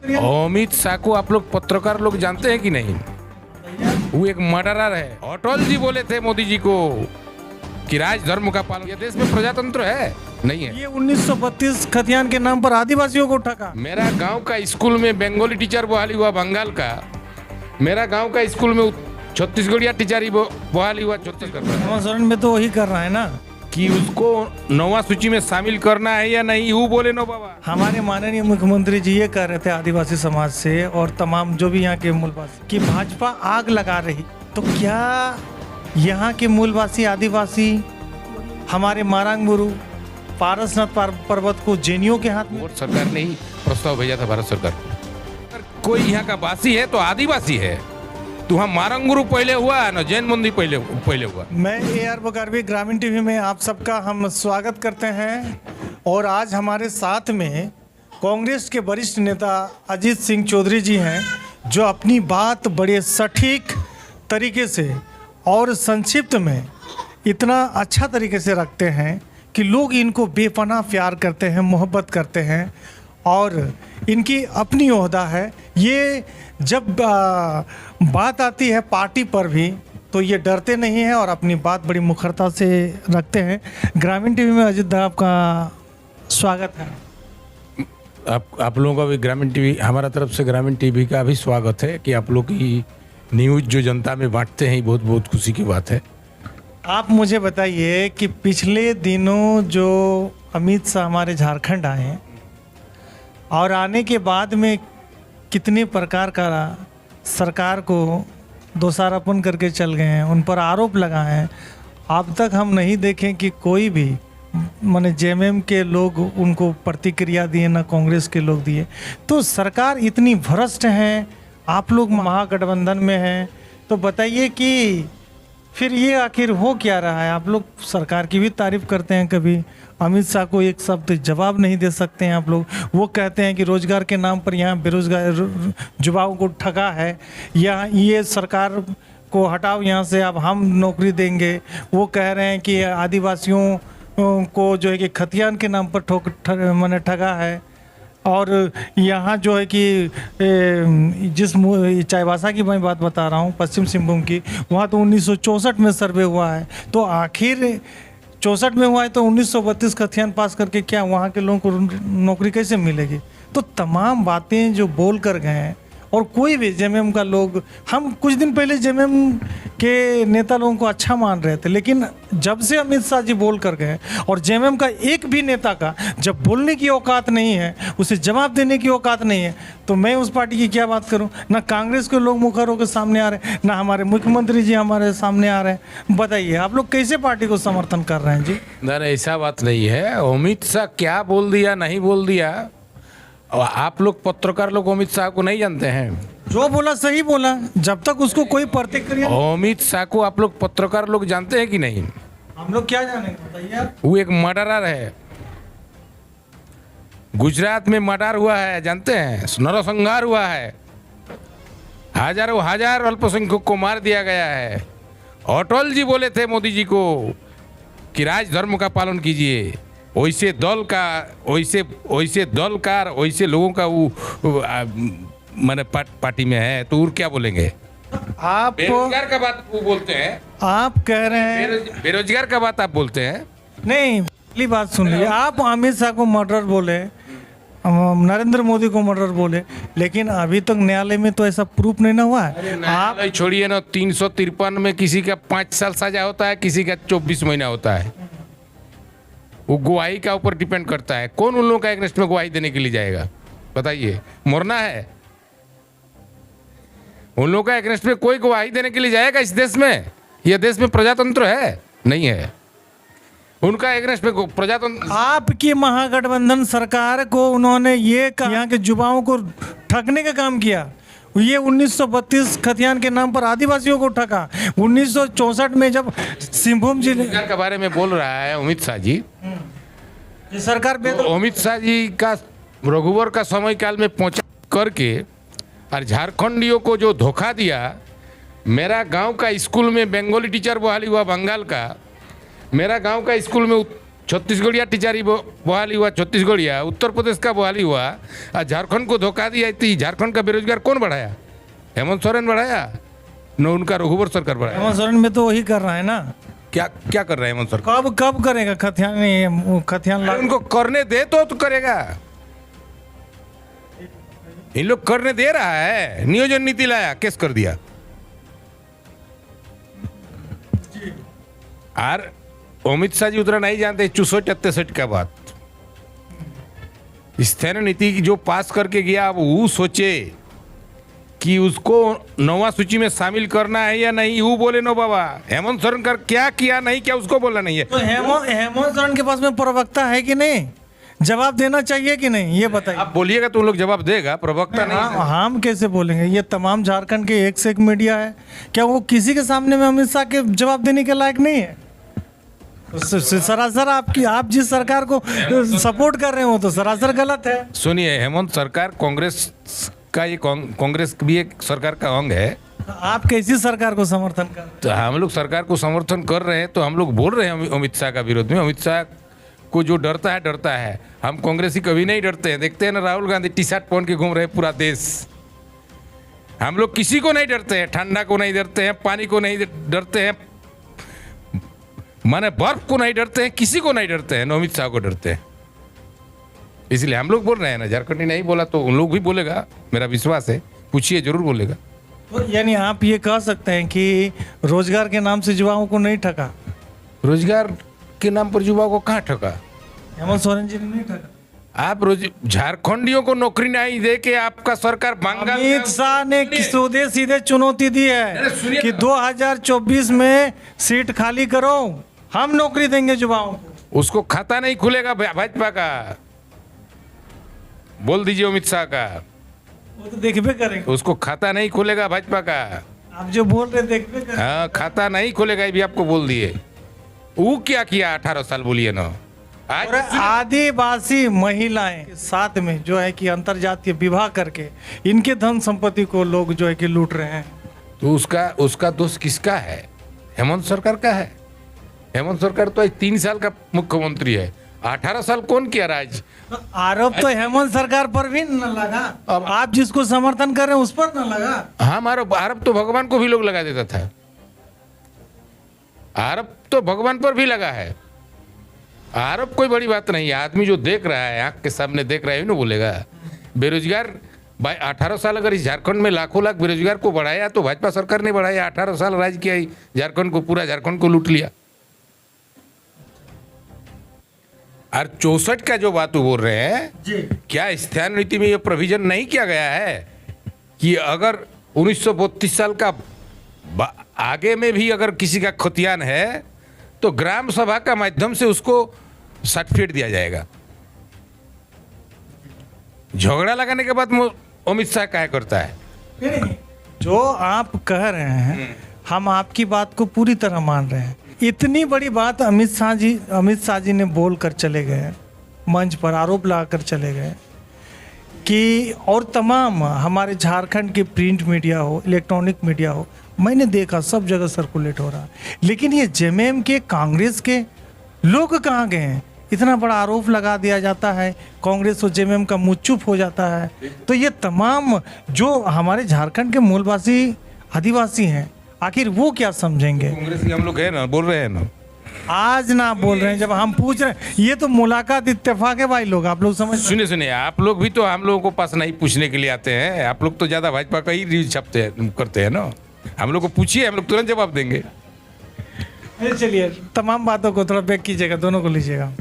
अमित शाह को आप लोग पत्रकार लोग जानते हैं कि नहीं? वो एक मर्डरर है। अटल जी बोले थे मोदी जी को कि राज धर्म का पालन। ये देश में प्रजातंत्र है? नहीं है। ये 1932 खतियान के नाम पर आदिवासियों को ठगा। मेरा गांव का स्कूल में बंगाली टीचर बहाली हुआ बंगाल का। मेरा गांव का स्कूल में छत्तीसगढ़िया टीचर ही बहाली हुआ छत्तीसगढ़ का। अनुसरण में तो वही कर रहा है ना कि उसको नौवां सूची में शामिल करना है या नहीं, वो बोले नो बाबा। हमारे माननीय मुख्यमंत्री जी ये कह रहे थे आदिवासी समाज से और तमाम जो भी यहाँ के मूलवासी कि भाजपा आग लगा रही, तो क्या यहाँ के मूलवासी आदिवासी हमारे मारांग गुरु पारसनाथ पर्वत को जेनियों के हाथ में? और सरकार ने ही प्रस्ताव भेजा था भारत सरकार को। अगर कोई यहाँ का वासी है तो आदिवासी है। तो हम मारंगुरु पहले हुआ है ना, जैन मंदिर पहले हुआ। मैं AR बकारवी ग्रामीण टीवी में आप सबका हम स्वागत करते हैं। और आज हमारे साथ में कांग्रेस के वरिष्ठ नेता अजीत सिंह चौधरी जी हैं, जो अपनी बात बड़े सटीक तरीके से और संक्षिप्त में इतना अच्छा तरीके से रखते हैं कि लोग इनको बेपनाह प्यार करते हैं, मोहब्बत करते हैं। और इनकी अपनी ओहदा है। ये जब बात आती है पार्टी पर भी तो ये डरते नहीं हैं और अपनी बात बड़ी मुखरता से रखते हैं। ग्रामीण टीवी में अजीत दा आपका स्वागत है। आप लोगों का भी ग्रामीण टीवी, हमारा तरफ से ग्रामीण टीवी का भी स्वागत है कि आप लोग की न्यूज़ जो जनता में बांटते हैं, बहुत बहुत खुशी की बात है। आप मुझे बताइए कि पिछले दिनों जो अमित शाह हमारे झारखंड आए हैं और आने के बाद में कितने प्रकार का सरकार को दोषारोपण करके चल गए हैं, उन पर आरोप लगाए हैं। अब तक हम नहीं देखें कि कोई भी माने JMM के लोग उनको प्रतिक्रिया दिए, ना कांग्रेस के लोग दिए। तो सरकार इतनी भ्रष्ट है, आप लोग महागठबंधन में हैं, तो बताइए कि फिर ये आखिर हो क्या रहा है? आप लोग सरकार की भी तारीफ करते हैं, कभी अमित शाह को एक शब्द जवाब नहीं दे सकते हैं आप लोग। वो कहते हैं कि रोजगार के नाम पर यहाँ बेरोजगार युवाओं को ठगा है, यहाँ ये सरकार को हटाओ यहाँ से, अब हम नौकरी देंगे। वो कह रहे हैं कि आदिवासियों को जो है कि खतियान के नाम पर मैंने ठगा है। और यहाँ जो है कि जिस चाईबासा की मैं बात बता रहा हूँ, पश्चिम सिंहभूम की, वहाँ तो 1964 में सर्वे हुआ है। तो आखिर 64 में हुआ है तो 1932 खतियान पास करके क्या वहाँ के लोगों को नौकरी कैसे मिलेगी? तो तमाम बातें जो बोल कर गए हैं। और कोई भी JMM का लोग, हम कुछ दिन पहले JMM के नेता लोगों को अच्छा मान रहे थे, लेकिन जब से अमित शाह जी बोल कर गए और JMM का एक भी नेता का जब बोलने की औकात नहीं है, उसे जवाब देने की औकात नहीं है, तो मैं उस पार्टी की क्या बात करूं? ना कांग्रेस के लोग मुखर होकर सामने आ रहे हैं, ना हमारे मुख्यमंत्री जी हमारे सामने आ रहे हैं। बताइए आप लोग कैसे पार्टी को समर्थन कर रहे हैं जी? नहीं, ऐसा बात नहीं है। अमित शाह क्या बोल दिया नहीं बोल दिया, आप लोग पत्रकार लोग अमित शाह को नहीं जानते हैं। जो बोला सही बोला, जब तक उसको कोई प्रतिक्रिया। अमित शाह को आप लोग पत्रकार लोग जानते हैं कि नहीं? हम लोग क्या जानेंगे, बताइए आप। वो एक मर्डरर है। गुजरात में मर्डर हुआ है, जानते हैं? नरसंहार हुआ है, हजारों हजार अल्पसंख्यकों को मार दिया गया है। अटल जी बोले थे मोदी जी को कि राज धर्म का पालन कीजिए। वैसे दल का वैसे लोगों का वो मैंने पार्टी में है, तो और क्या बोलेंगे? आप बेरोजगार का बात वो बोलते हैं। आप कह रहे हैं बेरोजगार का बात आप बोलते हैं। नहीं, पहली बात सुन लीजिए। आप अमित शाह को मर्डर बोले, नरेंद्र मोदी को मर्डर बोले, लेकिन अभी तक न्यायालय में तो ऐसा प्रूफ नहीं ना हुआ है। आप छोड़िए ना, 353 में किसी का 5 साल सजा होता है, किसी का 24 महीना होता है। वो गवाही का ऊपर डिपेंड करता है। कौन उन लोगों का अगेंस्ट में गवाही देने के लिए जाएगा? बताइए, मरना है? उन लोगों का अगेंस्ट में कोई गवाही देने के लिए जाएगा इस देश में? यह देश में प्रजातंत्र है? नहीं है। उनका अगेंस्ट में प्रजातंत्र। आपकी महागठबंधन सरकार को उन्होंने ये कहा यहाँ के युवाओं को ठगने का काम किया। ये 1932 खतियान के नाम पर आदिवासियों को ठगा। 1964 में जब सिंहभूम जिले के बारे में बोल रहा है अमित शाह जी, ये सरकार अमित शाह जी का रघुवर का समय काल में पहुंचा करके और झारखंडियों को जो धोखा दिया। मेरा गांव का स्कूल में बंगाली टीचर बहाली हुआ बंगाल का। मेरा गांव का स्कूल में छत्तीसगढ़िया टिचारी बहाली हुआ, छत्तीसगढ़िया उत्तर प्रदेश का बहाली हुआ, और झारखंड को धोखा दिया। इतनी झारखंड का बेरोजगार कौन बढ़ाया? हेमंत सोरेन बढ़ाया न, उनका रघुवर सरकार बढ़ाया। हेमंत सोरेन में तो वही कर रहा है ना। क्या क्या कर रहे हैं हेमंत सरकार? कब करेगा खतियान अरे उनको करने दे तो करेगा। इन लोग करने दे रहा है, नियोजन नीति लाया, केस कर दिया। और अमित शाह जी उतना नहीं जानते 64-63 का बात। स्थानीय नीति जो पास करके गया, अब वो सोचे कि उसको 9वां सूची में शामिल करना है या नहीं। वो बोले नो बाबा, हेमंत सोरेन कर क्या किया नहीं क्या उसको बोलना नहीं है। तो हेमंत सोरेन के पास में प्रवक्ता है कि नहीं? जवाब देना चाहिए कि नहीं, ये बताइए। आप बोलिएगा तो उन लोग जवाब देगा, प्रवक्ता नहीं है। हम कैसे बोलेंगे? ये तमाम झारखंड के एक से एक मीडिया है, क्या वो किसी के सामने में अमित शाह के जवाब देने के लायक नहीं है? सरासर आप जिस सरकार को सपोर्ट कर रहे हो तो सरासर गलत है। सुनिए, हेमंत सरकार कांग्रेस का, ये कांग्रेस भी एक सरकार का अंग है। आप कैसी सरकार को समर्थन कर रहे हैं? तो हम लोग सरकार को समर्थन कर रहे हैं, तो हम लोग बोल रहे हैं अमित शाह का विरोध में। अमित शाह को जो डरता है। हम कांग्रेसी कभी नहीं डरते हैं। देखते हैं ना, राहुल गांधी टी शर्ट पहन के घूम रहे हैं पूरा देश। हम लोग किसी को नहीं डरते हैं, ठंडा को नहीं डरते हैं, पानी को नहीं डरते हैं, माने बर्फ को नहीं डरते हैं, किसी को नहीं डरते हैं, अमित शाह को डरते हैं। इसलिए हम लोग बोल रहे हैं ना। झारखंडी नहीं बोला तो उन लोग भी बोलेगा, मेरा विश्वास है। पूछिए, जरूर बोलेगा। तो यानी आप ये कह सकते हैं कि रोजगार के नाम से युवाओं को नहीं ठगा? रोजगार के नाम पर युवाओं को कहाँ ठगा? हेमंत सोरेन जी ने नहीं ठगा। आप झारखंडियों को नौकरी नहीं दे के आपका सरकार बंगाल अमित शाह ने सीधे चुनौती दी है सुनिए कि 2024 में सीट खाली करो, हम नौकरी देंगे युवाओं को। उसको खाता नहीं खुलेगा भाजपा का। बोल दीजिए अमित शाह का, वो तो देखबे करेंगे। उसको खाता नहीं खुलेगा भाजपा का। आप जो बोल रहे देखबे करेंगे। हाँ, खाता नहीं खुलेगा, ये भी आपको बोल दिए। वो क्या किया 18 साल, बोलिए ना। आज और आदिवासी महिलाएं के साथ में जो है कि अंतरजातीय विवाह करके इनके धन संपत्ति को लोग जो है कि लूट रहे हैं। तो उसका दोष किसका है? हेमंत सरकार का है। हेमंत सरकार तो आज 3 साल का मुख्यमंत्री है। 18 साल कौन किया राज? आरोप तो हेमंत सरकार पर भी न लगा, अब आप जिसको समर्थन कर रहे हैं उस पर न लगा। हाँ, आरोप तो भगवान को भी लोग लगा देता था। आरोप तो भगवान पर भी लगा है। आरोप कोई बड़ी बात नहीं है। आदमी जो देख रहा है, आंख के सामने देख रहा है, ना बोलेगा। बेरोजगार 18 साल अगर इस झारखंड में लाखों लाख बेरोजगार को बढ़ाया तो भाजपा सरकार ने बढ़ाया। 18 साल राज किया झारखंड को, पूरा झारखंड को लूट लिया। और 64 का जो बात बोल रहे हैं जी, क्या स्थानीय नीति में ये प्रोविजन नहीं किया गया है कि अगर 1932 साल का आगे में भी अगर किसी का खतियान है तो ग्राम सभा का माध्यम से उसको सर्टिफिकेट दिया जाएगा। झगड़ा लगाने के बाद अमित शाह क्या करता है? नहीं, जो आप कह रहे हैं हम आपकी बात को पूरी तरह मान रहे हैं। इतनी बड़ी बात अमित शाह जी ने बोल कर चले गए, मंच पर आरोप लगाकर चले गए कि, और तमाम हमारे झारखंड के प्रिंट मीडिया हो, इलेक्ट्रॉनिक मीडिया हो, मैंने देखा सब जगह सर्कुलेट हो रहा। लेकिन ये जेएमएम के, कांग्रेस के लोग कहाँ गए हैं? इतना बड़ा आरोप लगा दिया जाता है, कांग्रेस और जेएमएम का मुंह चुप हो जाता है। तो ये तमाम जो हमारे झारखंड के मूलवासी आदिवासी हैं, आखिर वो क्या समझेंगे? कांग्रेस के हम लोग है ना, बोल रहे हैं ना, आज ना बोल रहे हैं, जब हम पूछ रहे हैं। ये तो मुलाकात इत्तेफाक है भाई लोग, आप लोग समझ। सुनिए, आप लोग भी तो हम लोगों को पास नहीं पूछने के लिए आते हैं। आप लोग तो ज्यादा भाजपा का ही न्यूज छापते हैं, करते हैं ना। हम लोग को पूछिए, हम लोग तुरंत जवाब देंगे। चलिए, तमाम बातों को थोड़ा बैक कीजिएगा, दोनों को लीजिएगा।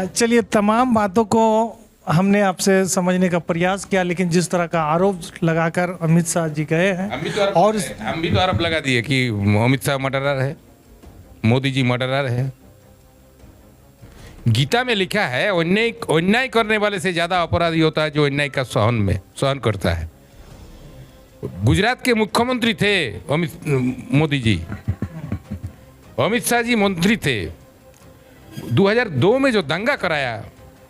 चलिए, तमाम बातों को हमने आपसे समझने का प्रयास किया, लेकिन जिस तरह का आरोप लगाकर अमित शाह जी गए हैं, हम भी तो आरोप लगा दिए कि अमित शाह मर्डरर है, मोदी जी मर्डरर है। गीता में लिखा है अन्याय करने वाले से ज्यादा अपराधी होता है जो अन्याय का सहन करता है। गुजरात के मुख्यमंत्री थे मोदी जी, अमित शाह जी मंत्री थे। 2002 में जो दंगा कराया,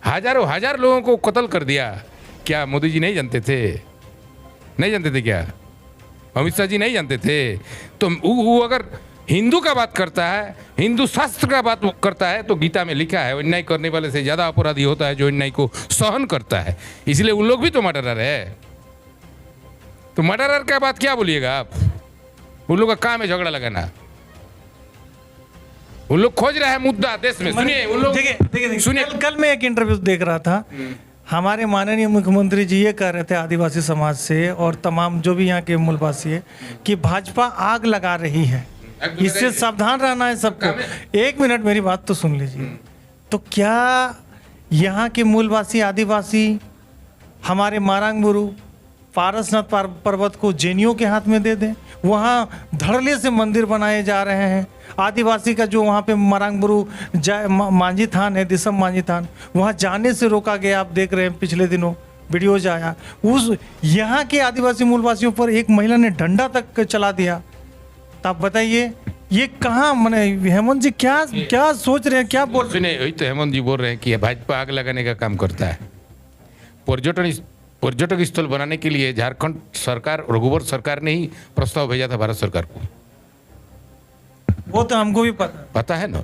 हजार लोगों को कत्ल कर दिया, क्या मोदी जी नहीं जानते थे? नहीं जानते थे क्या? अमित शाह जी नहीं जानते थे? तो वो अगर हिंदू का बात करता है, हिंदू शास्त्र का बात करता है, तो गीता में लिखा है अन्याय करने वाले से ज़्यादा अपराधी होता है जो अन्याय को सहन करता है। इसलिए उन लोग भी तो मर्डरर है। तो मर्डरर का बात क्या बोलिएगा आप? उन लोग का काम है झगड़ा लगाना। उन लोग खोज रहे हैं मुद्दा देश में। सुनिए उन लोग, देखिए सुनिए, कल मैं एक इंटरव्यू देख रहा था, हमारे माननीय मुख्यमंत्री जी ये कह रहे थे आदिवासी समाज से और तमाम जो भी यहाँ के मूलवासी है कि भाजपा आग लगा रही है, इससे सावधान रहना है सबको। एक मिनट मेरी बात तो सुन लीजिए। तो क्या यहाँ के मूलवासी आदिवासी हमारे मारांग गुरु पारसनाथ पर्वत को जैनियों के हाथ में दे दें? वहाँ धड़ल्ले से मंदिर बनाए जा रहे हैं। आदिवासी का जो वहाँ पे मारांग गुरु मांझी थान है, दिसम मांझी थान, वहाँ जाने से रोका गया। आप देख रहे हैं पिछले दिनों वीडियोज आया, उस यहाँ के आदिवासी मूलवासियों पर एक महिला ने डंडा तक चला दिया। तो आप बताइए ये कहाँ, मैंने हेमंत जी क्या क्या सोच रहे हैं, क्या बोल? सुनिए, वही तो हेमंत जी बोल रहे हैं कि भाजपा आग लगाने का काम करता है। पर्यटक स्थल बनाने के लिए झारखंड सरकार, रघुवर सरकार ने ही प्रस्ताव भेजा था भारत सरकार को। वो तो हमको भी पता है ना।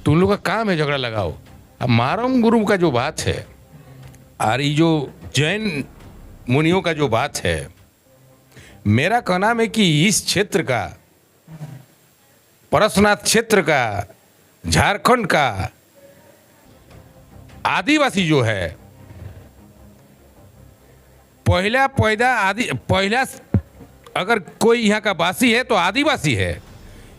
तो उन लोग का काम है झगड़ा लगाओ। अब मारम गुरु का जो बात है और ये जो जैन मुनियों का जो बात है, मेरा कहना है कि इस क्षेत्र का, परसनाथ क्षेत्र का, झारखंड का आदिवासी जो है, पहला अगर कोई यहाँ का वासी है तो आदिवासी है।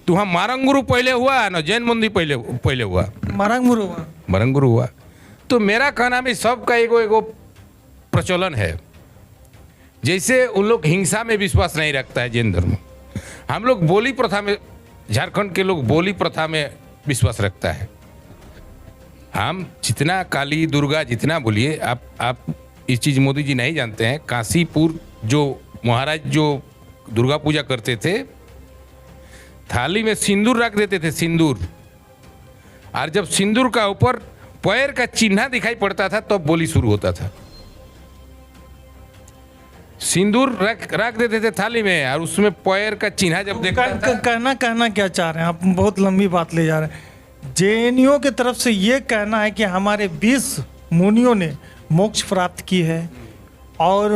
तो वहाँ मारंगुरु पहले हुआ ना, जैन मंदिर पहले हुआ, मारंगुरु हुआ। तो मेरा कहना में सबका एगो प्रचलन है। जैसे उन लोग हिंसा में विश्वास नहीं रखता है जैन धर्म, हम लोग बोली प्रथा में, झारखंड के लोग बोली प्रथा में विश्वास रखता है। हम जितना काली दुर्गा जितना बोलिए, आप इस चीज़ मोदी जी नहीं जानते हैं। काशीपुर जो महाराज जो दुर्गा पूजा करते थे, थाली में सिंदूर रख देते थे, सिंदूर, और जब सिंदूर का ऊपर पैर का चिन्ह दिखाई पड़ता था तब तो बोली शुरू होता था। सिंदूर रख देते थे थाली में और उसमें पैर का चिन्ह जब देखता था। कहना क्या चाह रहे हैं आप? बहुत लंबी बात ले जा रहे हैं। जैनियों की तरफ से ये कहना है कि हमारे 20 मुनियों ने मोक्ष प्राप्त की है और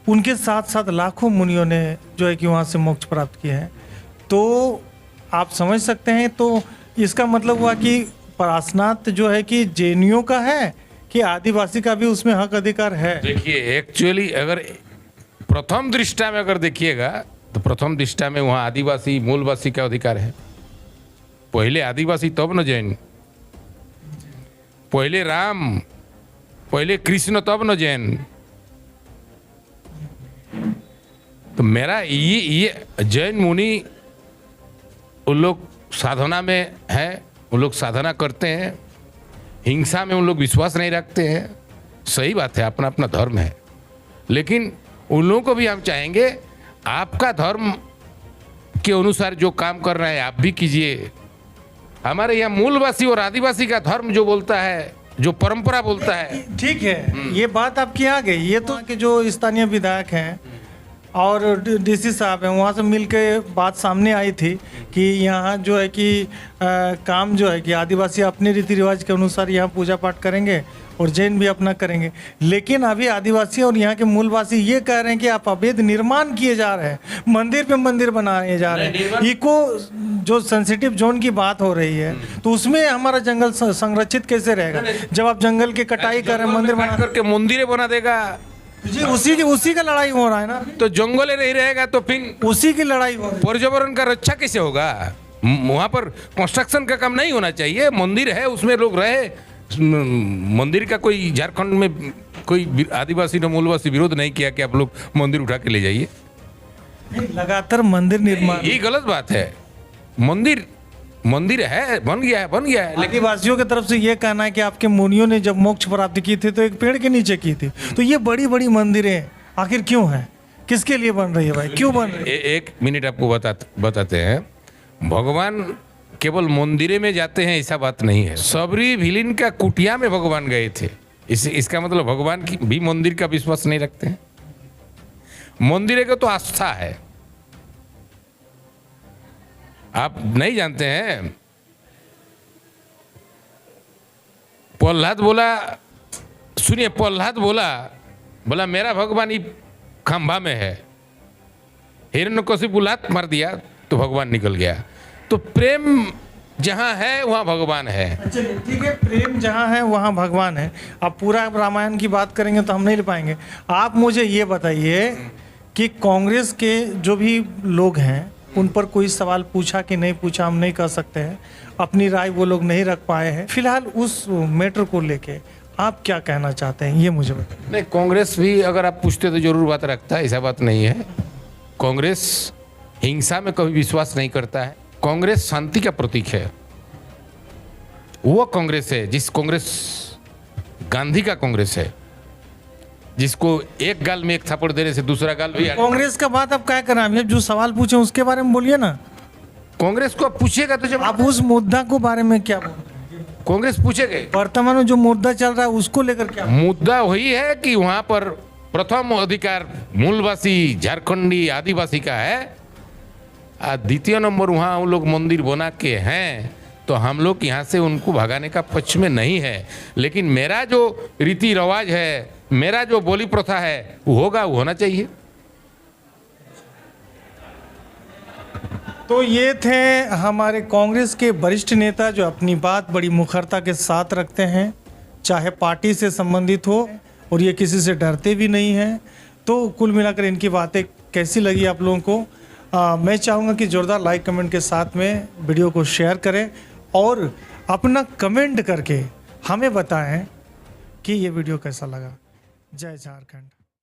उनके साथ साथ लाखों मुनियों ने जो है कि वहाँ से मोक्ष प्राप्त किया है। तो आप समझ सकते हैं, तो इसका मतलब हुआ कि पारसनाथ जो है कि जैनियों का है कि आदिवासी का भी उसमें हक अधिकार है? देखिए एक्चुअली अगर प्रथम दृष्टा में अगर देखिएगा तो प्रथम दृष्टा में वहाँ आदिवासी मूलवासी का अधिकार है। पहले आदिवासी तब न जैन, पहले राम, पहले कृष्ण तब न जैन। तो मेरा ये जैन मुनि उन लोग साधना में है, उन लोग साधना करते हैं, हिंसा में उन लोग विश्वास नहीं रखते हैं। सही बात है, अपना अपना धर्म है, लेकिन उन लोगों को भी हम चाहेंगे आपका धर्म के अनुसार जो काम कर रहे हैं आप भी कीजिए। हमारे यहाँ मूलवासी और आदिवासी का धर्म जो बोलता है, जो परंपरा बोलता है, ठीक है, ये बात आपकी आ गई। ये तो कि जो स्थानीय विधायक हैं और डीसी साहब हैं, वहाँ से मिल के बात सामने आई थी कि यहाँ जो है कि काम जो है कि आदिवासी अपने रीति रिवाज के अनुसार यहाँ पूजा पाठ करेंगे और जैन भी अपना करेंगे। लेकिन अभी आदिवासी और यहाँ के मूलवासी ये कह रहे हैं कि आप अवैध निर्माण किए जा रहे हैं, मंदिर पे मंदिर बनाए जा रहे हैं। इको जो सेंसिटिव जोन की बात हो रही है, तो उसमें हमारा जंगल संरक्षित कैसे रहेगा जब आप जंगल की कटाई कर रहे हैं, मंदिर बना करके मंदिर बना देगा जी? उसी का लड़ाई हो रहा है ना। तो जंगल नहीं रहेगा तो फिर उसी की लड़ाई हो रही है। पर्यावरण का रक्षा कैसे होगा? वहाँ पर कंस्ट्रक्शन का काम नहीं होना चाहिए। मंदिर है, उसमें लोग रहे। मंदिर का कोई झारखंड में कोई आदिवासी ने मूलवासी विरोध नहीं किया कि आप लोग मंदिर उठा के ले जाइए। लगातार मंदिर निर्माण, ये गलत बात है। मंदिर है, बन गया है। लेकिन आदिवासियों की तरफ से ये कहना है कि आपके मुनियों ने जब मोक्ष प्राप्ति की थी तो एक पेड़ के नीचे की थी। तो ये बड़ी बड़ी मंदिरें आखिर क्यों है, किसके लिए बन रही है भाई, क्यों बन रही है? एक मिनट आपको बताते हैं। भगवान केवल मंदिरे में जाते हैं ऐसा बात नहीं है। सबरी विलीन का कुटिया में भगवान गए थे। इसका मतलब भगवान की भी मंदिर का विश्वास नहीं रखते हैं। मंदिर का तो आस्था है। आप नहीं जानते हैं? प्रहलाद बोला, सुनिए, प्रहलाद बोला मेरा भगवान ही खंभा में है। हिरण्यकशिपु लात मार दिया तो भगवान निकल गया। तो प्रेम जहाँ है वहाँ भगवान है। अच्छा ठीक है, प्रेम जहाँ है वहाँ भगवान है। अब पूरा रामायण की बात करेंगे तो हम नहीं ले पाएंगे। आप मुझे ये बताइए कि कांग्रेस के जो भी लोग हैं उन पर कोई सवाल पूछा कि नहीं पूछा, हम नहीं कह सकते हैं, अपनी राय वो लोग नहीं रख पाए हैं। फिलहाल उस मैटर को लेके आप क्या कहना चाहते हैं, ये मुझे बताइए। नहीं, कांग्रेस भी अगर आप पूछते तो जरूर बात रखता है, ऐसा बात नहीं है। कांग्रेस हिंसा में कभी विश्वास नहीं करता है। कांग्रेस शांति का प्रतीक है। वो कांग्रेस है जिस कांग्रेस गांधी का कांग्रेस है, जिसको एक गाल में एक थप्पड़ देने से दूसरा गाल भी कांग्रेस का बात आप क्या कर रहे हैं? जो सवाल पूछे उसके बारे में बोलिए ना। कांग्रेस को आप पूछिएगा तो जब आप उस मुद्दा को बारे में क्या बोल रहे हैं? कांग्रेस पूछेगा वर्तमान में जो मुद्दा चल रहा है उसको लेकर क्या? मुद्दा वही है कि वहां पर प्रथम अधिकार मूलवासी झारखंडी आदिवासी का है, द्वितीय नंबर वहाँ वो लोग मंदिर बना के हैं, तो हम लोग यहाँ से उनको भगाने का पक्ष में नहीं है। लेकिन मेरा जो रीति रिवाज है, मेरा जो बोली प्रथा है, वो होगा, वो होना चाहिए। तो ये थे हमारे कांग्रेस के वरिष्ठ नेता जो अपनी बात बड़ी मुखरता के साथ रखते हैं, चाहे पार्टी से संबंधित हो, और ये किसी से डरते भी नहीं हैं। तो कुल मिलाकर इनकी बातें कैसी लगी आप लोगों को? मैं चाहूँगा कि जोरदार लाइक कमेंट के साथ में वीडियो को शेयर करें और अपना कमेंट करके हमें बताएं कि ये वीडियो कैसा लगा। जय झारखंड।